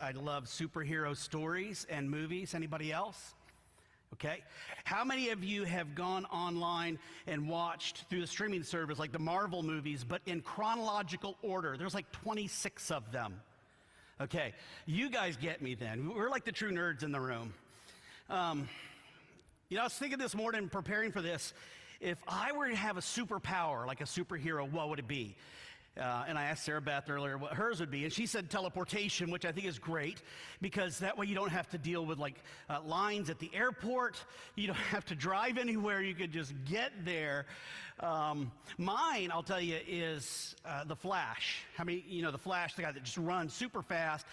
I love superhero stories and movies. Anybody else? Okay. How many of you have gone online and watched through the streaming service like the Marvel movies, but in chronological order? There's like 26 of them. Okay. You guys get me then. We're like the true nerds in the room. I was thinking this morning, preparing for this, if I were to have a superpower, like a superhero, what would it be? And I asked Sarah Beth earlier what hers would be, and she said teleportation, which I think is great, because that way you don't have to deal with lines at the airport. You don't have to drive anywhere. You could just get there. Mine, I'll tell you, is the Flash. The Flash, the guy that just runs super fast.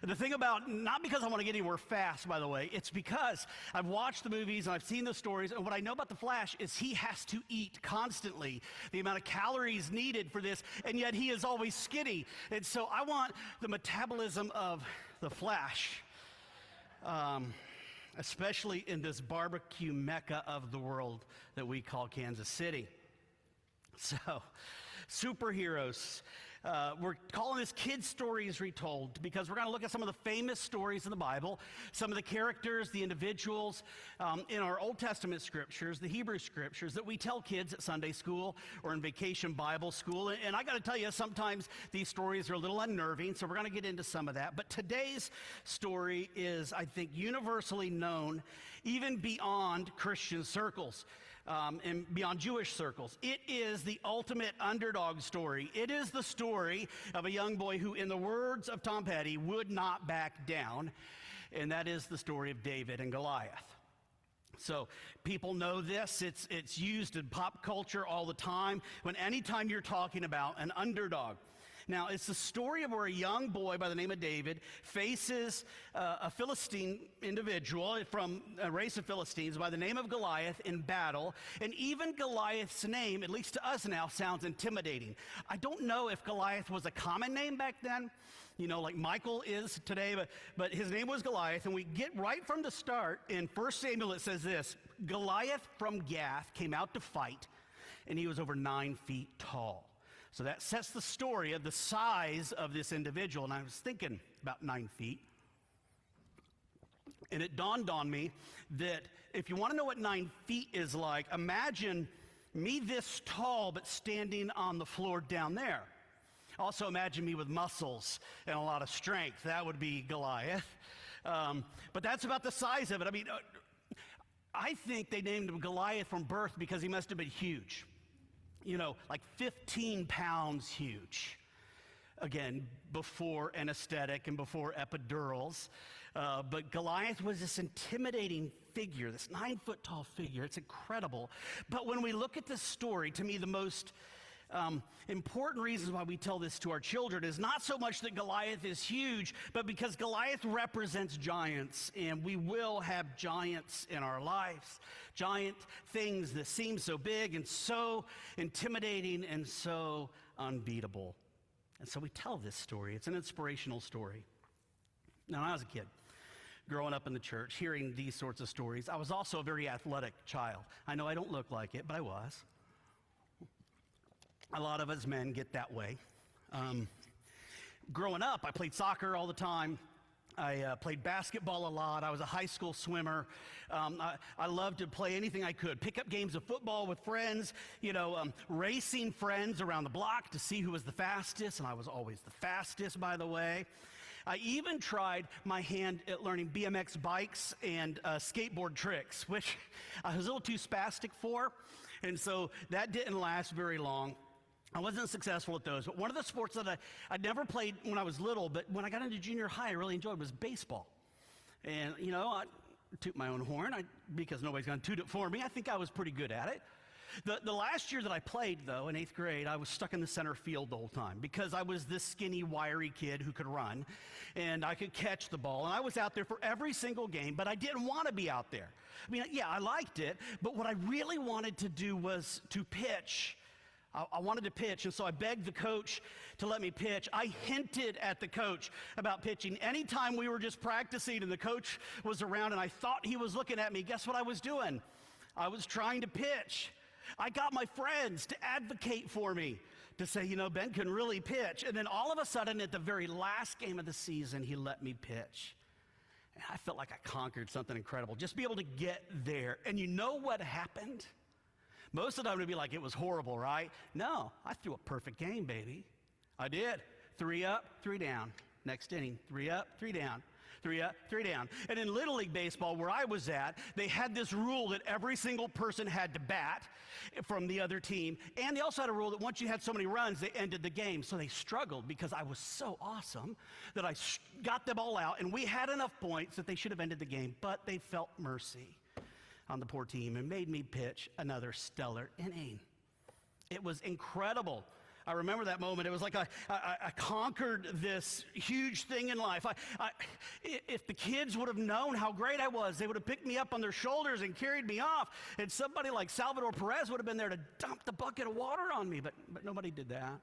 And the thing about, not because I want to get anywhere fast, by the way, it's because I've watched the movies and I've seen the stories, and what I know about the Flash is he has to eat constantly, the amount of calories needed for this, and yet he is always skinny. And so I want the metabolism of the Flash, especially in this barbecue mecca of the world that we call Kansas City. So, superheroes. We're calling this Kids Stories Retold because we're going to look at some of the famous stories in the Bible, some of the characters, the individuals in our Old Testament scriptures, the Hebrew scriptures that we tell kids at Sunday school or in vacation Bible school. And I got to tell you, sometimes these stories are a little unnerving, so we're going to get into some of that. But today's story is, I think, universally known even beyond Christian circles. And beyond Jewish circles. It is the ultimate underdog story. It is the story of a young boy who, in the words of Tom Petty, would not back down, and that is the story of David and Goliath. So people know this. It's used in pop culture all the time, anytime you're talking about an underdog. Now, it's the story of where a young boy by the name of David faces a Philistine individual from a race of Philistines by the name of Goliath in battle. And even Goliath's name, at least to us now, sounds intimidating. I don't know if Goliath was a common name back then, like Michael is today, but his name was Goliath. And we get right from the start in 1 Samuel, it says this: Goliath from Gath came out to fight, and he was over 9 feet tall. So that sets the story of the size of this individual. And I was thinking about 9 feet. And it dawned on me that if you want to know what 9 feet is like, imagine me this tall but standing on the floor down there. Also imagine me with muscles and a lot of strength. That would be Goliath. But that's about the size of it. I think they named him Goliath from birth because he must have been huge. Like 15 pounds huge. Again, before anesthetic and before epidurals. But Goliath was this intimidating figure, this 9 foot tall figure. It's incredible. But when we look at this story, to me, the most important reasons why we tell this to our children is not so much that Goliath is huge, but because Goliath represents giants, and we will have giants in our lives. Giant things that seem so big and so intimidating and so unbeatable. And so we tell this story. It's an inspirational story. Now, when I was a kid, growing up in the church, hearing these sorts of stories, I was also a very athletic child. I know I don't look like it, but I was. A lot of us men get that way. Growing up, I played soccer all the time. I played basketball a lot. I was a high school swimmer. I loved to play anything I could. Pick up games of football with friends, racing friends around the block to see who was the fastest, and I was always the fastest, by the way. I even tried my hand at learning BMX bikes and skateboard tricks, which I was a little too spastic for, and so that didn't last very long. I wasn't successful at those, but one of the sports that I'd never played when I was little, but when I got into junior high, I really enjoyed was baseball. And, I toot my own horn because nobody's going to toot it for me. I think I was pretty good at it. The last year that I played, though, in 8th grade, I was stuck in the center field the whole time because I was this skinny, wiry kid who could run, and I could catch the ball. And I was out there for every single game, but I didn't want to be out there. I liked it, but what I really wanted to do was to pitch. I wanted to pitch, and so I begged the coach to let me pitch. I hinted at the coach about pitching. Anytime we were just practicing and the coach was around and I thought he was looking at me, guess what I was doing? I was trying to pitch. I got my friends to advocate for me to say, Ben can really pitch. And then all of a sudden, at the very last game of the season, he let me pitch. And I felt like I conquered something incredible, just be able to get there. And you know what happened? Most of the time, it would be like, it was horrible, right? No, I threw a perfect game, baby. I did. 3 up, 3 down. Next inning, 3 up, 3 down. 3 up, 3 down. And in Little League Baseball, where I was at, they had this rule that every single person had to bat from the other team. And they also had a rule that once you had so many runs, they ended the game. So they struggled because I was so awesome that I got them all out. And we had enough points that they should have ended the game. But they felt mercy on the poor team and made me pitch another stellar inning. It was incredible. I remember that moment. It was like I conquered this huge thing in life. If the kids would have known how great I was, they would have picked me up on their shoulders and carried me off. And somebody like Salvador Perez would have been there to dump the bucket of water on me, but nobody did that.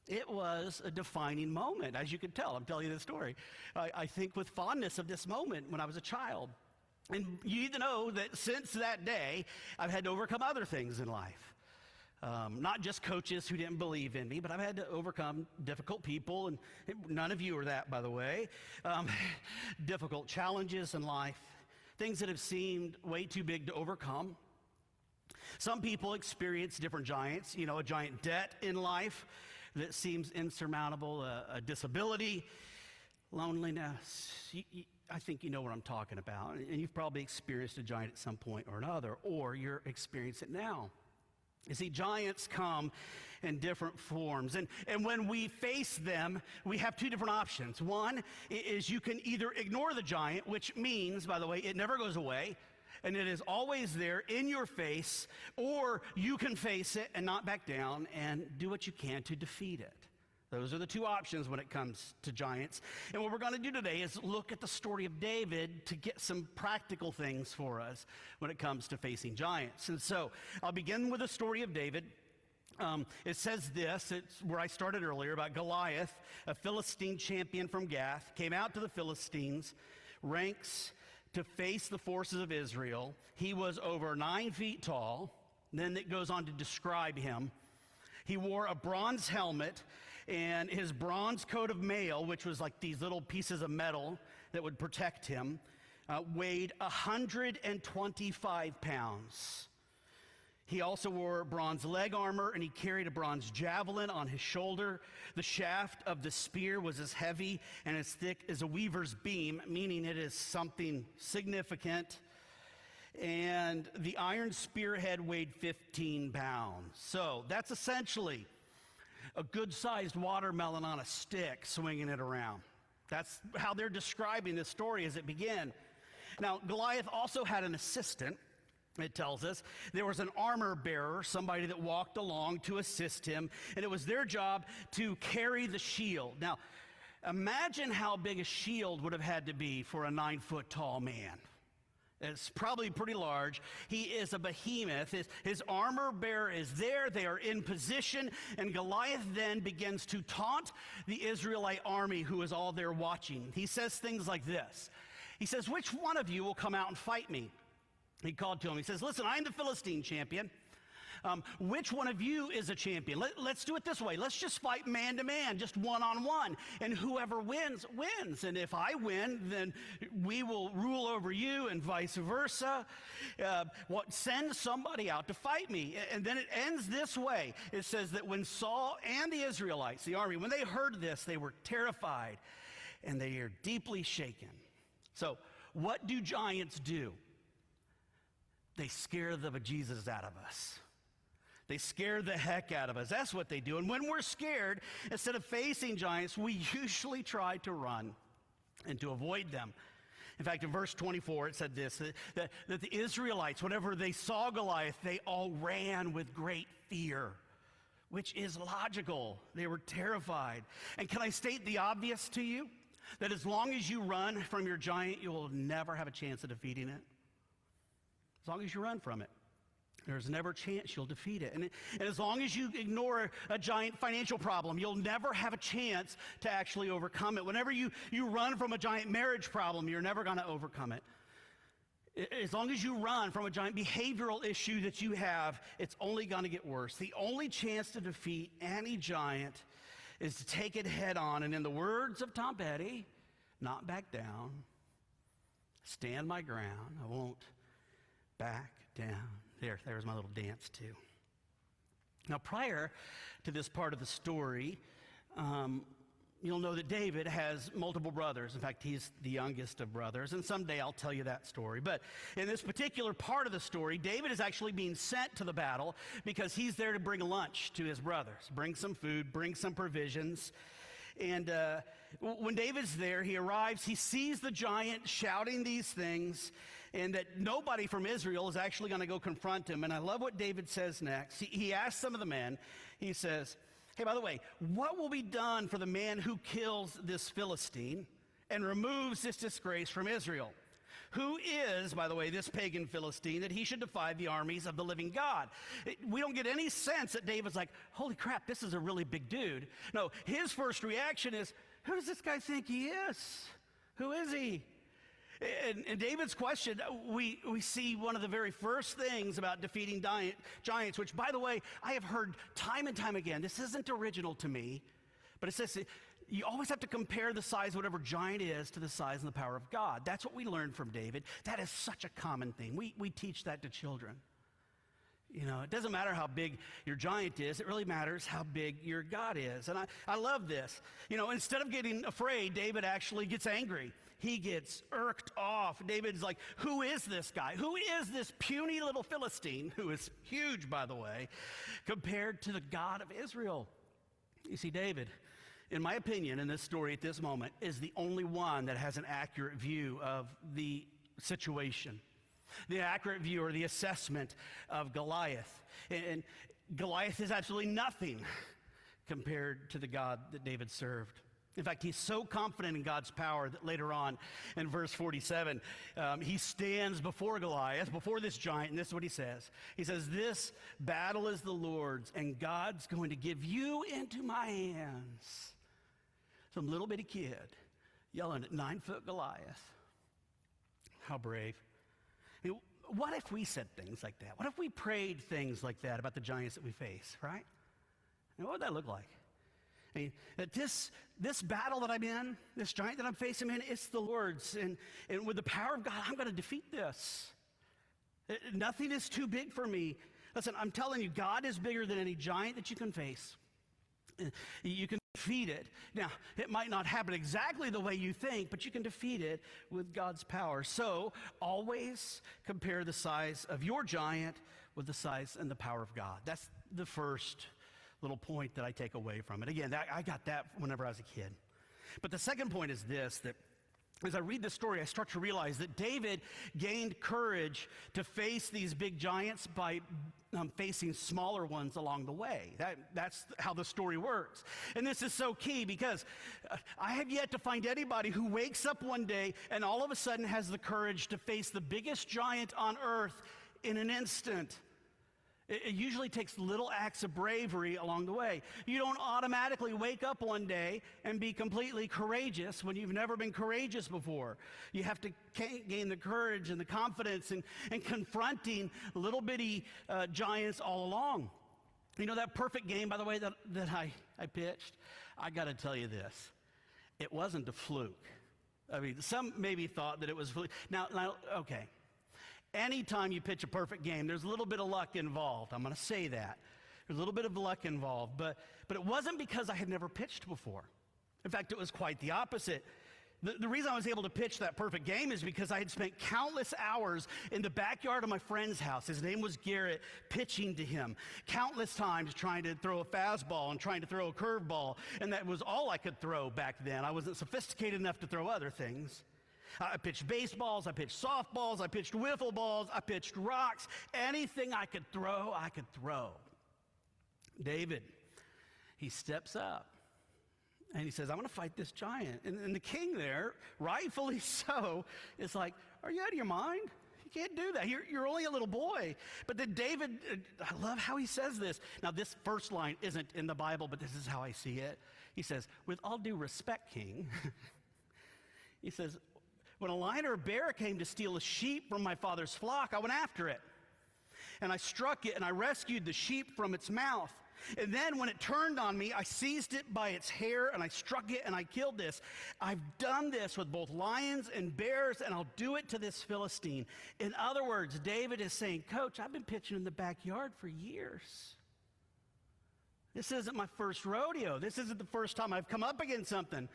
It was a defining moment, as you can tell. I'm telling you this story. I think with fondness of this moment when I was a child. And you need to know that since that day, I've had to overcome other things in life. Not just coaches who didn't believe in me, but I've had to overcome difficult people, and none of you are that, by the way. Difficult challenges in life, things that have seemed way too big to overcome. Some people experience different giants, a giant debt in life that seems insurmountable, a disability, loneliness. I think you know what I'm talking about, and you've probably experienced a giant at some point or another, or you're experiencing it now. You see, giants come in different forms. And when we face them, we have 2 different options. One is you can either ignore the giant, which means, by the way, it never goes away, and it is always there in your face, or you can face it and not back down and do what you can to defeat it. Those are the 2 options when it comes to giants. And what we're going to do today is look at the story of David to get some practical things for us when it comes to facing giants. And so I'll begin with the story of David. It says this, it's where I started earlier, about Goliath, a Philistine champion from Gath, came out to the Philistines, ranks to face the forces of Israel. He was over 9 feet tall. Then it goes on to describe him. He wore a bronze helmet, and his bronze coat of mail, which was like these little pieces of metal that would protect him, weighed 125 pounds. He also wore bronze leg armor, and he carried a bronze javelin on his shoulder. The shaft of the spear was as heavy and as thick as a weaver's beam, meaning it is something significant. And the iron spearhead weighed 15 pounds. So that's essentially a good-sized watermelon on a stick, swinging it around. That's how they're describing this story as it began. Now, Goliath also had an assistant, it tells us. There was an armor bearer, somebody that walked along to assist him, and it was their job to carry the shield. Now, imagine how big a shield would have had to be for a 9-foot-tall man. It's probably pretty large. He is a behemoth. His armor bearer is there. They are in position. And Goliath then begins to taunt the Israelite army who is all there watching. He says things like this. He says, "Which one of you will come out and fight me?" He called to him. He says, "Listen, I'm the Philistine champion. Which one of you is a champion? Let's do it this way. Let's just fight man to man, just one-on-one. And whoever wins, wins. And if I win, then we will rule over you and vice versa. Send somebody out to fight me." And then it ends this way. It says that when Saul and the Israelites, the army, when they heard this, they were terrified and they are deeply shaken. So what do giants do? They scare the bejesus out of us. They scare the heck out of us. That's what they do. And when we're scared, instead of facing giants, we usually try to run and to avoid them. In fact, in verse 24, it said this, that the Israelites, whenever they saw Goliath, they all ran with great fear, which is logical. They were terrified. And can I state the obvious to you? That as long as you run from your giant, you will never have a chance of defeating it. As long as you run from it, there's never a chance you'll defeat it. And as long as you ignore a giant financial problem, you'll never have a chance to actually overcome it. Whenever you run from a giant marriage problem, you're never going to overcome it. As long as you run from a giant behavioral issue that you have, it's only going to get worse. The only chance to defeat any giant is to take it head on. And in the words of Tom Petty, not back down, stand my ground. I won't back down. There's my little dance too. Now, prior to this part of the story, you'll know that David has multiple brothers. In fact, he's the youngest of brothers, and someday I'll tell you that story. But in this particular part of the story, David is actually being sent to the battle because he's there to bring lunch to his brothers, bring some food, bring some provisions. And when David's there, he arrives, he sees the giant shouting these things, and that nobody from Israel is actually going to go confront him. And I love what David says next. He asks some of the men, he says, hey, by the way, what will be done for the man who kills this Philistine and removes this disgrace from Israel? Who is, by the way, this pagan Philistine that he should defy the armies of the living God? We don't get any sense that David's like, holy crap, this is a really big dude. No, his first reaction is, who does this guy think he is? Who is he? In David's question, we see one of the very first things about defeating giants, which, by the way, I have heard time and time again. This isn't original to me, but it says you always have to compare the size of whatever giant is to the size and the power of God. That's what we learned from David. That is such a common thing. We teach that to children. You know, it doesn't matter how big your giant is. It really matters how big your God is. And I love this. You know, instead of getting afraid, David actually gets angry. He gets irked off. David's like, who is this guy? Who is this puny little Philistine, who is huge, by the way, compared to the God of Israel? You see, David, in my opinion, in this story at this moment, is the only one that has an accurate view of the situation, the accurate view or the assessment of Goliath. And Goliath is absolutely nothing compared to the God that David served. In fact, he's so confident in God's power that later on in verse 47, he stands before Goliath, before this giant, and this is what he says. He says, this battle is the Lord's, and God's going to give you into my hands. Some little bitty kid yelling at 9-foot Goliath. How brave. I mean, what if we said things like that? What if we prayed things like that about the giants that we face, right? And what would that look like? I mean, that this battle that I'm in, this giant that I'm facing in, it's the Lord's. And with the power of God, I'm going to defeat this. Nothing is too big for me. Listen, I'm telling you, God is bigger than any giant that you can face. You can defeat it. Now, it might not happen exactly the way you think, but you can defeat it with God's power. So, always compare the size of your giant with the size and the power of God. That's the first little point that I take away from it. Again, I got that whenever I was a kid. But the second point is this, that as I read the story, I start to realize that David gained courage to face these big giants by facing smaller ones along the way. That's how the story works. And this is so key because I have yet to find anybody who wakes up one day and all of a sudden has the courage to face the biggest giant on earth in an instant. It usually takes little acts of bravery along the way. You don't automatically wake up one day and be completely courageous when you've never been courageous before. You have to gain the courage and the confidence and confronting little bitty giants all along. You know that perfect game, by the way, that I pitched? I got to tell you this. It wasn't a fluke. I mean, some maybe thought that it was fluke. Now, okay. Anytime you pitch a perfect game, there's a little bit of luck involved. I'm going to say that. There's a little bit of luck involved. But it wasn't because I had never pitched before. In fact, it was quite the opposite. The reason I was able to pitch that perfect game is because I had spent countless hours in the backyard of my friend's house. His name was Garrett, pitching to him. Countless times trying to throw a fastball and trying to throw a curveball. And that was all I could throw back then. I wasn't sophisticated enough to throw other things. I pitched baseballs, I pitched softballs, I pitched wiffle balls, I pitched rocks. Anything I could throw, I could throw. David, he steps up and he says, I'm going to fight this giant. And the king there, rightfully so, is like, are you out of your mind? You can't do that. You're only a little boy. But then David, I love how he says this. Now, this first line isn't in the Bible, but this is how I see it. He says, with all due respect, king, he says, When a lion or a bear came to steal a sheep from my father's flock, I went after it. And I struck it, and I rescued the sheep from its mouth. And then when it turned on me, I seized it by its hair, and I struck it, and I killed this. I've done this with both lions and bears, and I'll do it to this Philistine. In other words, David is saying, Coach, I've been pitching in the backyard for years. This isn't my first rodeo. This isn't the first time I've come up against something.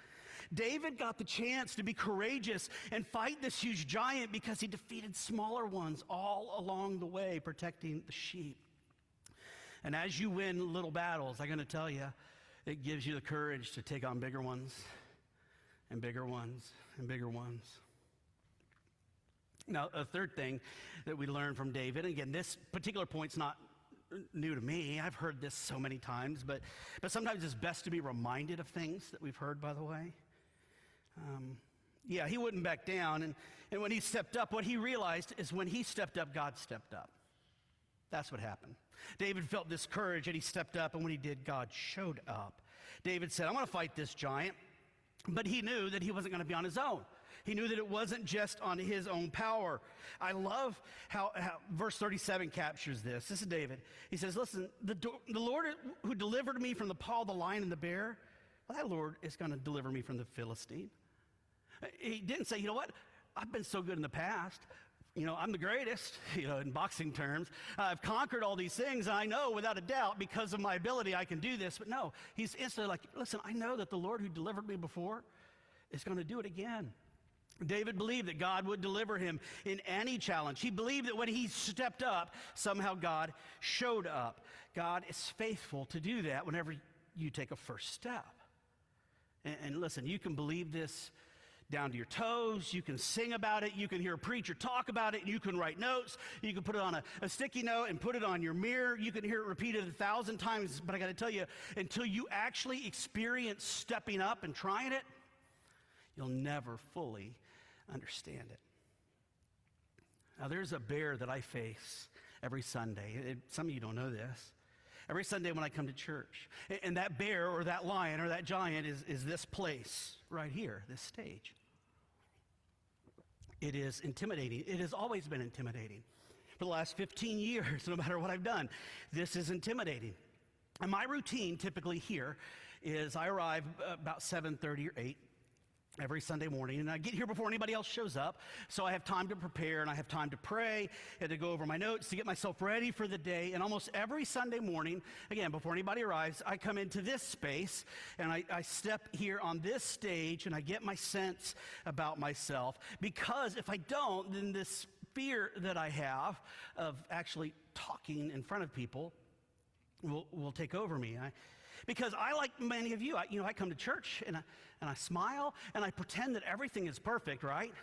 David got the chance to be courageous and fight this huge giant because he defeated smaller ones all along the way, protecting the sheep. And as you win little battles, I'm going to tell you, it gives you the courage to take on bigger ones and bigger ones and bigger ones. Now, a third thing that we learn from David, and again, this particular point's not new to me. I've heard this so many times, but sometimes it's best to be reminded of things that we've heard, by the way. He wouldn't back down, and when he stepped up, what he realized is when he stepped up, God stepped up. That's what happened. David felt this courage, and he stepped up, and when he did, God showed up. David said, I'm going to fight this giant, but he knew that he wasn't going to be on his own. He knew that it wasn't just on his own power. I love how verse 37 captures this. This is David. He says, listen, the Lord who delivered me from the paw of the lion and the bear, well, that Lord is going to deliver me from the Philistine. He didn't say, you know what, I've been so good in the past. I'm the greatest, in boxing terms. I've conquered all these things, and I know without a doubt because of my ability I can do this. But no, he's instantly like, listen, I know that the Lord who delivered me before is going to do it again. David believed that God would deliver him in any challenge. He believed that when he stepped up, somehow God showed up. God is faithful to do that whenever you take a first step. And listen, you can believe this down to your toes. You can sing about it. You can hear a preacher talk about it. You can write notes. You can put it on a sticky note and put it on your mirror. You can hear it repeated 1,000 times. But I got to tell you, until you actually experience stepping up and trying it, you'll never fully understand it. Now, there's a bear that I face every Sunday. Some of you don't know this. Every Sunday when I come to church. And that bear or that lion or that giant is this place right here, this stage. It is intimidating. It has always been intimidating. For the last 15 years, no matter what I've done, this is intimidating. And my routine typically here is I arrive about 7:30 or 8 every Sunday morning, and I get here before anybody else shows up, so I have time to prepare, and I have time to pray, and to go over my notes, to get myself ready for the day. And almost every Sunday morning, again, before anybody arrives, I come into this space, and I step here on this stage, and I get my sense about myself, because if I don't, then this fear that I have of actually talking in front of people will take over me. Because I, like many of you, I come to church and I smile and I pretend that everything is perfect, right?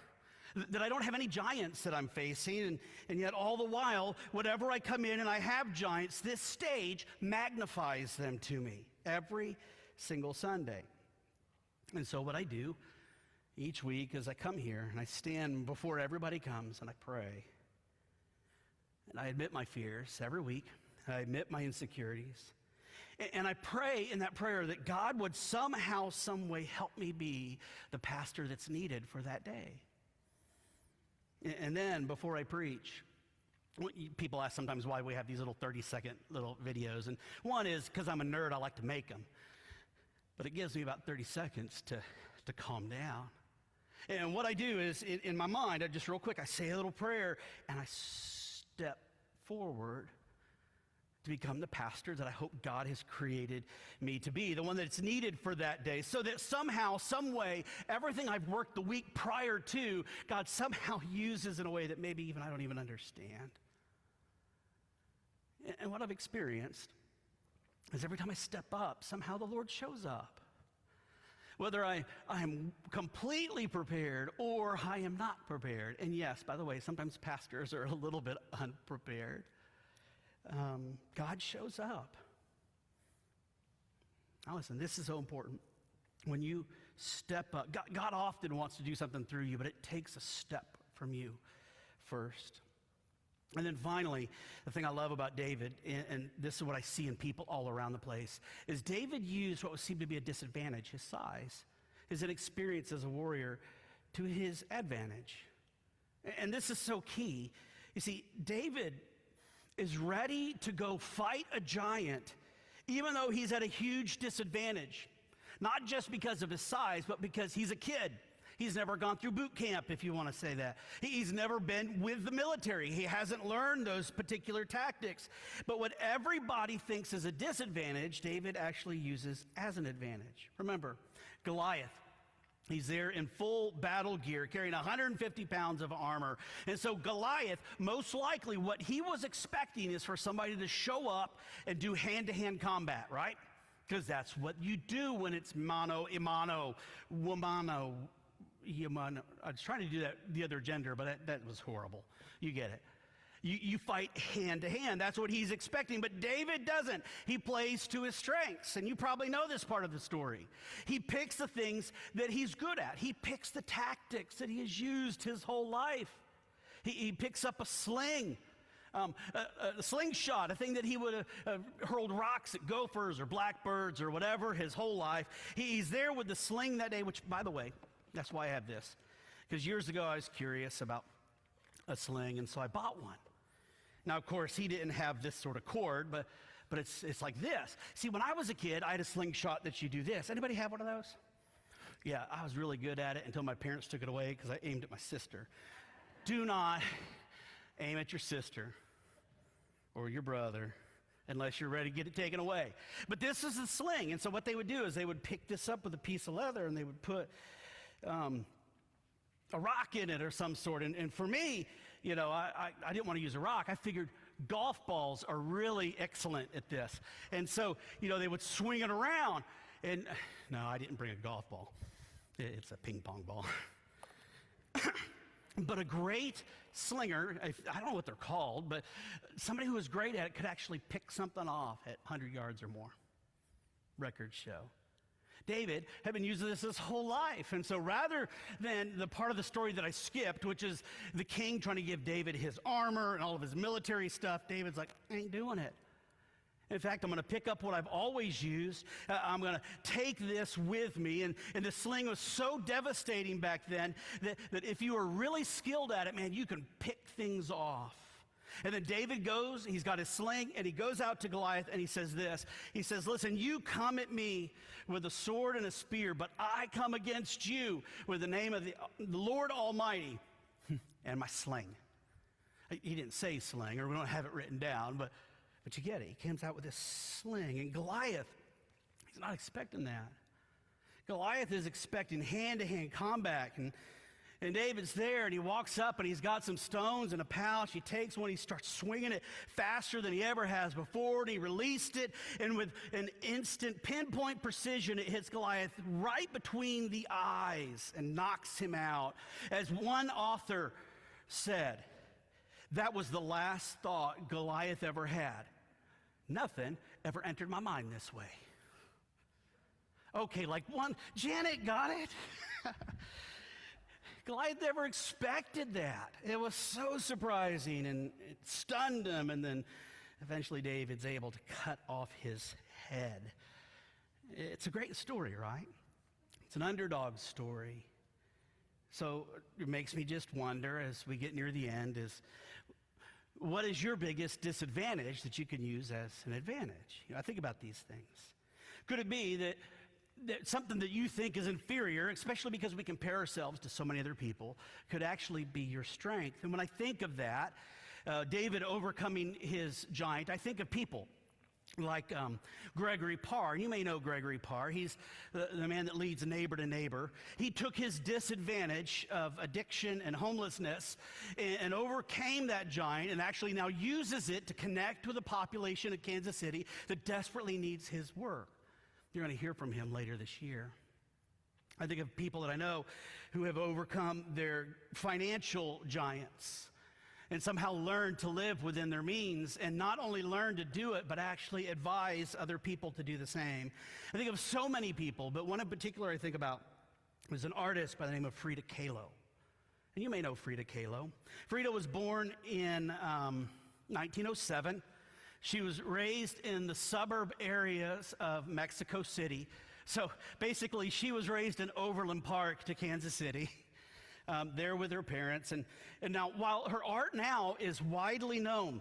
That I don't have any giants that I'm facing, and yet all the while, whenever I come in and I have giants, this stage magnifies them to me every single Sunday. And so what I do each week is I come here and I stand before everybody comes and I pray. And I admit my fears every week. I admit my insecurities. And I pray in that prayer that God would somehow, some way help me be the pastor that's needed for that day. And then before I preach, people ask sometimes why we have these little 30-second little videos. And one is because I'm a nerd, I like to make them. But it gives me about 30 seconds to calm down. And what I do is, in my mind, I just real quick, I say a little prayer, and I step forward to become the pastor that I hope God has created me to be, the one that's needed for that day, so that somehow, some way, everything I've worked the week prior to, God somehow uses in a way that maybe even I don't even understand. And what I've experienced is every time I step up, somehow the Lord shows up. Whether I am completely prepared or I am not prepared. And yes, by the way, sometimes pastors are a little bit unprepared. God shows up. Now listen, this is so important. When you step up, God often wants to do something through you, but it takes a step from you first. And then finally, the thing I love about David, and this is what I see in people all around the place, is David used what would seem to be a disadvantage, his size, his inexperience as a warrior, to his advantage. And this is so key. You see, David is ready to go fight a giant, even though he's at a huge disadvantage. Not just because of his size, but because he's a kid. He's never gone through boot camp, if you want to say that. He's never been with the military. He hasn't learned those particular tactics. But what everybody thinks is a disadvantage, David actually uses as an advantage. Remember, Goliath. He's there in full battle gear, carrying 150 pounds of armor. And so Goliath, most likely what he was expecting is for somebody to show up and do hand-to-hand combat, right? Because that's what you do when it's mano a mano, womano. I was trying to do that the other gender, but that was horrible. You get it. You fight hand to hand. That's what he's expecting. But David doesn't. He plays to his strengths. And you probably know this part of the story. He picks the things that he's good at. He picks the tactics that he has used his whole life. He picks up a sling. A slingshot, a thing that he would have hurled rocks at gophers or blackbirds or whatever his whole life. He's there with the sling that day, which, by the way, that's why I have this. Because years ago I was curious about a sling, and so I bought one. Now, of course, he didn't have this sort of cord, but it's like this. See, when I was a kid, I had a slingshot that you do this. Anybody have one of those? Yeah, I was really good at it until my parents took it away because I aimed at my sister. Do not aim at your sister or your brother unless you're ready to get it taken away. But this is a sling, and so what they would do is they would pick this up with a piece of leather and they would put a rock in it or some sort. And for me, you know, I didn't want to use a rock. I figured golf balls are really excellent at this. And so, you know, they would swing it around. And no, I didn't bring a golf ball. It's a ping pong ball. But a great slinger, I don't know what they're called, but somebody who was great at it could actually pick something off at 100 yards or more. Records show. David had been using this his whole life. And so rather than the part of the story that I skipped, which is the king trying to give David his armor and all of his military stuff, David's like, I ain't doing it. In fact, I'm going to pick up what I've always used. I'm going to take this with me. And the sling was so devastating back then that if you were really skilled at it, man, you can pick things off. And then David goes, he's got his sling, and he goes out to Goliath, and he says this. He says, listen, you come at me with a sword and a spear, but I come against you with the name of the Lord Almighty and my sling. He didn't say sling, or we don't have it written down, but you get it. He comes out with this sling. And Goliath, he's not expecting that. Goliath is expecting hand-to-hand combat. And David's there, and he walks up, and he's got some stones in a pouch. He takes one, he starts swinging it faster than he ever has before, and he released it, and with an instant pinpoint precision, it hits Goliath right between the eyes and knocks him out. As one author said, that was the last thought Goliath ever had. Nothing ever entered my mind this way. Okay, like one, Janet got it. Goliath never expected that. It was so surprising, and it stunned him, and then eventually David's able to cut off his head. It's a great story, right? It's an underdog story. So it makes me just wonder, as we get near the end, is what is your biggest disadvantage that you can use as an advantage? You know, I think about these things. Could it be that something that you think is inferior, especially because we compare ourselves to so many other people, could actually be your strength? And when I think of that, David overcoming his giant, I think of people like Gregory Parr. And you may know Gregory Parr. He's the man that leads Neighbor to Neighbor. He took his disadvantage of addiction and homelessness and overcame that giant, and actually now uses it to connect with a population of Kansas City that desperately needs his work. You're going to hear from him later this year. I think of people that I know who have overcome their financial giants and somehow learned to live within their means, and not only learn to do it, but actually advise other people to do the same. I think of so many people, but one in particular I think about is an artist by the name of Frida Kahlo. And you may know Frida Kahlo. Frida was born in 1907. She was raised in the suburb areas of Mexico City. So basically, she was raised in Overland Park to Kansas City. there with her parents. And now, while her art now is widely known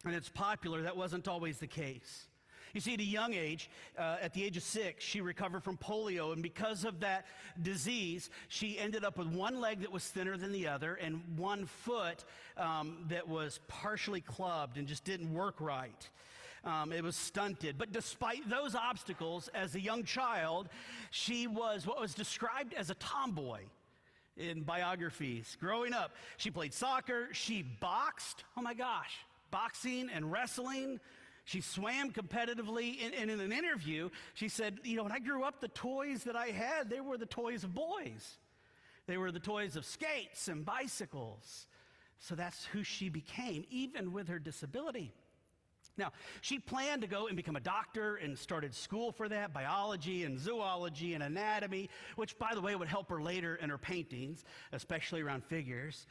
and it's popular, that wasn't always the case. You see, at a young age, at the age of 6, she recovered from polio, and because of that disease, she ended up with one leg that was thinner than the other and one foot that was partially clubbed and just didn't work right. It was stunted. But despite those obstacles, as a young child, she was what was described as a tomboy in biographies. Growing up, she played soccer, she boxed, oh my gosh, boxing and wrestling. She swam competitively, and in an interview, she said, when I grew up, the toys that I had, they were the toys of boys. They were the toys of skates and bicycles. So that's who she became, even with her disability. Now, she planned to go and become a doctor and started school for that, biology and zoology and anatomy, which, by the way, would help her later in her paintings, especially around figures.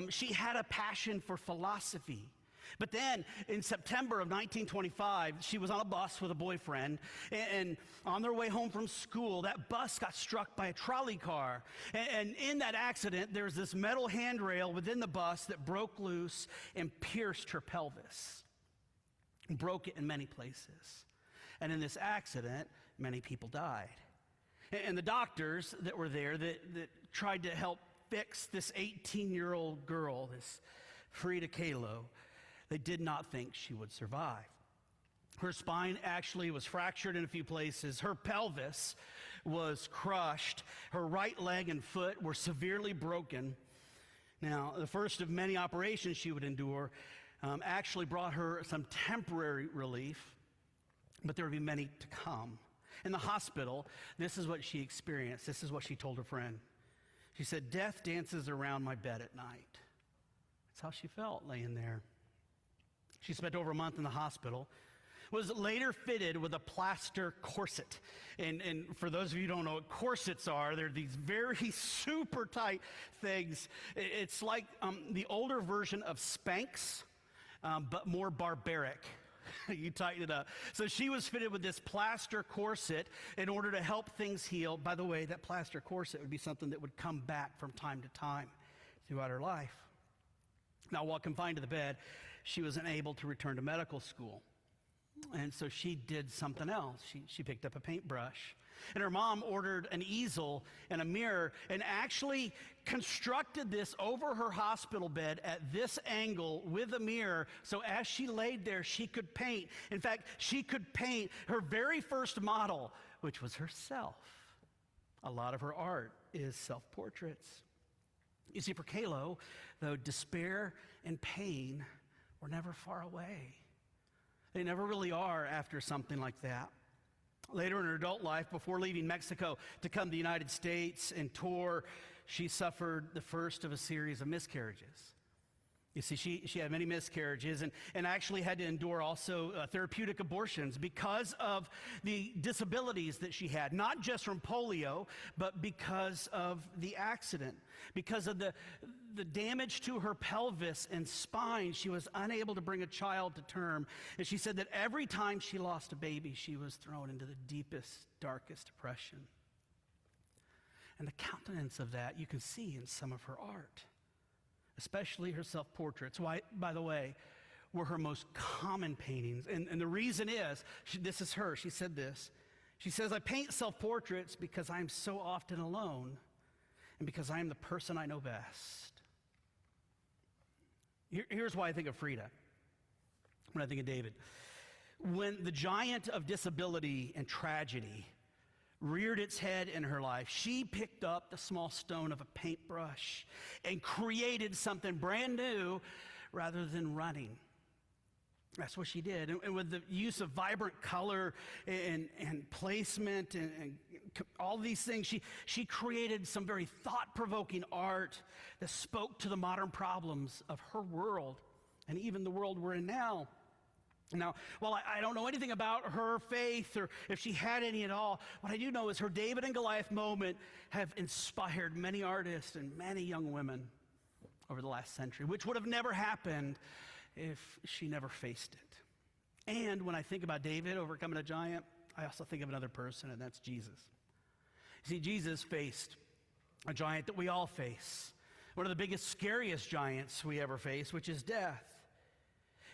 She had a passion for philosophy. But then, in September of 1925, she was on a bus with a boyfriend, and on their way home from school, that bus got struck by a trolley car. And in that accident, there's this metal handrail within the bus that broke loose and pierced her pelvis, broke it in many places. And in this accident, many people died. And the doctors that were there that tried to help fix this 18-year-old girl, this Frida Kahlo, they did not think she would survive. Her spine actually was fractured in a few places. Her pelvis was crushed. Her right leg and foot were severely broken. Now, the first of many operations she would endure actually brought her some temporary relief, but there would be many to come. In the hospital, this is what she experienced. This is what she told her friend. She said, "Death dances around my bed at night." That's how she felt laying there. She spent over a month in the hospital, was later fitted with a plaster corset. And for those of you who don't know what corsets are, they're these very super tight things. It's like the older version of Spanx, but more barbaric. You tighten it up. So she was fitted with this plaster corset in order to help things heal. By the way, that plaster corset would be something that would come back from time to time throughout her life. Now, while confined to the bed, she was unable to return to medical school. And so she did something else. She picked up a paintbrush. And her mom ordered an easel and a mirror and actually constructed this over her hospital bed at this angle with a mirror. So as she laid there, she could paint. In fact, she could paint her very first model, which was herself. A lot of her art is self-portraits. You see, for Kahlo, though, despair and pain were never far away. They never really are after something like that. Later in her adult life, before leaving Mexico to come to the United States and tour, she suffered the first of a series of miscarriages. You see, she had many miscarriages and actually had to endure also therapeutic abortions because of the disabilities that she had, not just from polio, but because of the accident. Because of the damage to her pelvis and spine, she was unable to bring a child to term. And she said that every time she lost a baby, she was thrown into the deepest, darkest depression. And the countenance of that you can see in some of her art, especially her self-portraits. Why, by the way, were her most common paintings. And the reason is, this is her, she said this. She says, "I paint self-portraits because I'm so often alone and because I am the person I know best." Here's why I think of Frida when I think of David. When the giant of disability and tragedy reared its head in her life, she picked up the small stone of a paintbrush and created something brand new rather than running. That's what she did. And with the use of vibrant color and placement and all these things, she created some very thought-provoking art that spoke to the modern problems of her world and even the world we're in now. Now, while I don't know anything about her faith or if she had any at all, what I do know is her David and Goliath moment have inspired many artists and many young women over the last century, which would have never happened if she never faced it. And when I think about David overcoming a giant, I also think of another person, and that's Jesus. See, Jesus faced a giant that we all face. one of the biggest, scariest giants we ever face, which is death.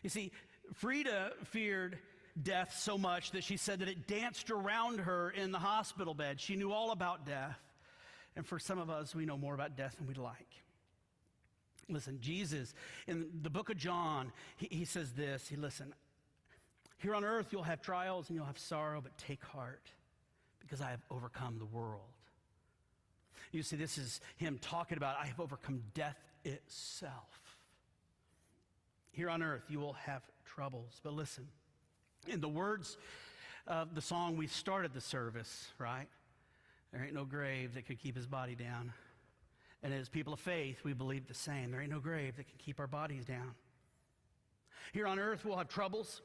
You see, Frida feared death so much that she said that it danced around her in the hospital bed. She knew all about death. And for some of us, we know more about death than we'd like. Listen, Jesus, in the book of John, he says this. Listen, here on earth you'll have trials and you'll have sorrow, but take heart, because I have overcome the world. You see, this is him talking about, I have overcome death itself. Here on earth you will have troubles, but listen, in the words of the song we started the service, right? There ain't no grave that could keep his body down. And as people of faith, we believe the same. There ain't no grave that can keep our bodies down. Here on earth, we'll have troubles.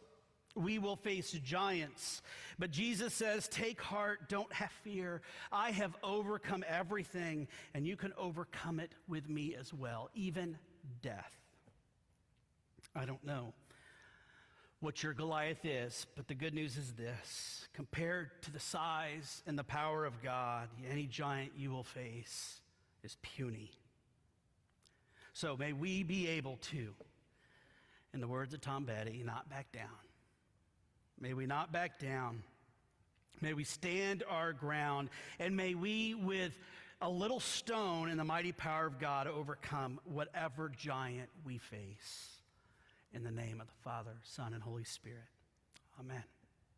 We will face giants. But Jesus says, take heart, don't have fear. I have overcome everything, and you can overcome it with me as well, even death. I don't know what your Goliath is, but the good news is this. Compared to the size and the power of God, any giant you will face is puny. So may we be able to, in the words of Tom Petty, not back down. May we not back down. May we stand our ground, and may we, with a little stone and the mighty power of God, overcome whatever giant we face. In the name of the Father, Son, and Holy Spirit. Amen.